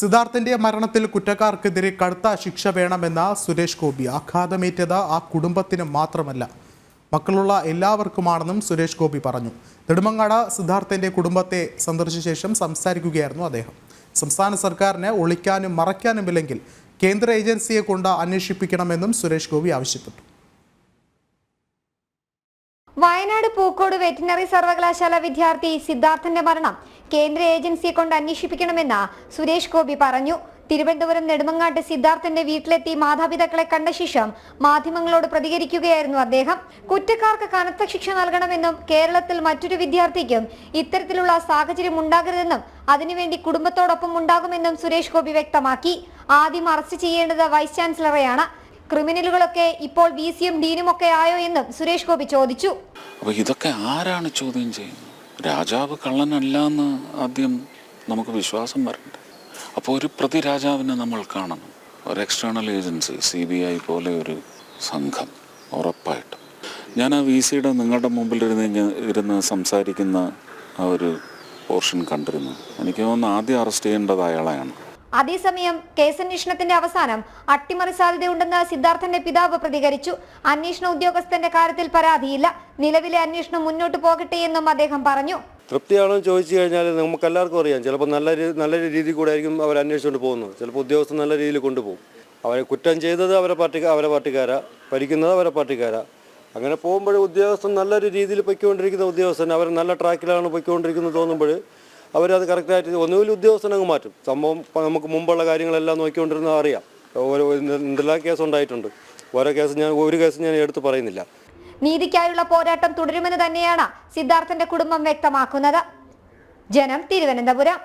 സിദ്ധാർത്ഥിന്റെ മരണത്തിൽ കുറ്റക്കാർക്കെതിരെ കടുത്ത ശിക്ഷ വേണമെന്ന സുരേഷ് ഗോപി. ആഘാതമേറ്റത് ആ കുടുംബത്തിന് മാത്രമല്ല, മക്കളുള്ള എല്ലാവർക്കുമാണെന്നും സുരേഷ് ഗോപി പറഞ്ഞു. നെടുമങ്ങാട് സിദ്ധാർത്ഥിന്റെ കുടുംബത്തെ സന്ദർശിച്ച ശേഷം സംസാരിക്കുകയായിരുന്നു അദ്ദേഹം. സംസ്ഥാന സർക്കാരിന് ഒളിക്കാനും മറയ്ക്കാനുമില്ലെങ്കിൽ കേന്ദ്ര ഏജൻസിയെ കൊണ്ട് അന്വേഷിപ്പിക്കണമെന്നും സുരേഷ് ഗോപി ആവശ്യപ്പെട്ടു. വയനാട് പൂക്കോട് വെറ്റിനറി സർവകലാശാല വിദ്യാർത്ഥി സിദ്ധാർത്ഥന്റെ മരണം കേന്ദ്ര ഏജൻസിയെ കൊണ്ട് അന്വേഷിപ്പിക്കണമെന്ന് സുരേഷ് ഗോപി പറഞ്ഞു. തിരുവനന്തപുരം നെടുമങ്ങാട്ട് സിദ്ധാർത്ഥന്റെ വീട്ടിലെത്തി മാതാപിതാക്കളെ കണ്ട ശേഷം മാധ്യമങ്ങളോട് പ്രതികരിക്കുകയായിരുന്നു അദ്ദേഹം. കുറ്റക്കാർക്ക് കനത്ത ശിക്ഷ നൽകണമെന്നും കേരളത്തിൽ മറ്റൊരു വിദ്യാർത്ഥിക്കും ഇത്തരത്തിലുള്ള സാഹചര്യം ഉണ്ടാകരുതെന്നും അതിനുവേണ്ടി കുടുംബത്തോടൊപ്പം ഉണ്ടാകുമെന്നും സുരേഷ് ഗോപി വ്യക്തമാക്കി. ആദ്യം അറസ്റ്റ് ചെയ്യേണ്ടത് വൈസ് ചാൻസലറെയാണ്. ക്രിമിനലുകളൊക്കെ ഇപ്പോൾ വിസിയും ഡീനും ഒക്കെ ആയോ എന്നും സുരേഷ് ഗോപി ചോദിച്ചു. അപ്പോൾ ഇതൊക്കെ ആരാണ് ചോദ്യം ചെയ്യുന്നത്? രാജാവ് കള്ളനല്ല എന്ന് ആദ്യം നമുക്ക് വിശ്വാസം വരണ്ടേ? അപ്പോൾ ഒരു പ്രതി രാജാവിനെ നമ്മൾ കാണണം. ഒരു എക്സ്റ്റേണൽ ഏജൻസി, CBI പോലെ ഒരു സംഘം ഉറപ്പായിട്ടും. ഞാൻ ആ VCയുടെ നിങ്ങളുടെ മുമ്പിൽ ഇരുന്ന് സംസാരിക്കുന്ന ആ ഒരു പോർഷൻ കണ്ടിരുന്നു. എനിക്ക് തോന്നുന്നു ആദ്യം അറസ്റ്റ് ചെയ്യേണ്ടത് അയാളെയാണ്. അതേസമയം കേസന്വേഷണത്തിന്റെ അവസാനം അട്ടിമറി സാധ്യതയുണ്ടെന്ന് സിദ്ധാർത്ഥന്റെ പിതാവ് പ്രതികരിച്ചു. അന്വേഷണ ഉദ്യോഗസ്ഥന്റെ കാര്യത്തിൽ പരാതിയില്ല. നിലവിലെ അന്വേഷണം മുന്നോട്ട് പോകട്ടെ എന്നും അദ്ദേഹം പറഞ്ഞു. തൃപ്തിയാണോ ചോദിച്ചു കഴിഞ്ഞാൽ നമുക്ക് എല്ലാവർക്കും അറിയാം, ചിലപ്പോൾ നല്ല രീതിയിൽ കൂടെ ആയിരിക്കും അവർ അന്വേഷിച്ചുകൊണ്ട് പോകുന്നത്. ചിലപ്പോൾ ഉദ്യോഗസ്ഥർ നല്ല രീതിയിൽ കൊണ്ടുപോകും. അവരെ കുറ്റം ചെയ്തത് അവരെ പാർട്ടിക്കാരാ, ഭരിക്കുന്നത് അവരെ പാർട്ടിക്കാരാ. അങ്ങനെ പോകുമ്പോൾ ഉദ്യോഗസ്ഥൻ നല്ലൊരു രീതിയിൽ പൊയ്ക്കൊണ്ടിരിക്കുന്ന ഉദ്യോഗസ്ഥൻ അവർ നല്ല ട്രാക്കിലാണ് പൊയ്ക്കൊണ്ടിരിക്കുന്നത് തോന്നുമ്പോൾ അവരത് കറക്റ്റായിട്ട് ഒന്നുകിൽ ഉദ്യോഗസ്ഥനങ്ങ് മാറ്റും. സംഭവം നമുക്ക് മുമ്പുള്ള കാര്യങ്ങളെല്ലാം നോക്കിക്കൊണ്ടിരുന്നത് അറിയാം. എന്തെല്ലാം കേസ് ഉണ്ടായിട്ടുണ്ട്. ഒരു കേസ് ഞാൻ എടുത്ത് പറയുന്നില്ല. നീതിക്കായുള്ള പോരാട്ടം തുടരുമെന്ന് തന്നെയാണ് സിദ്ധാർത്ഥന്റെ കുടുംബം വ്യക്തമാക്കുന്നത്. ജനം, തിരുവനന്തപുരം.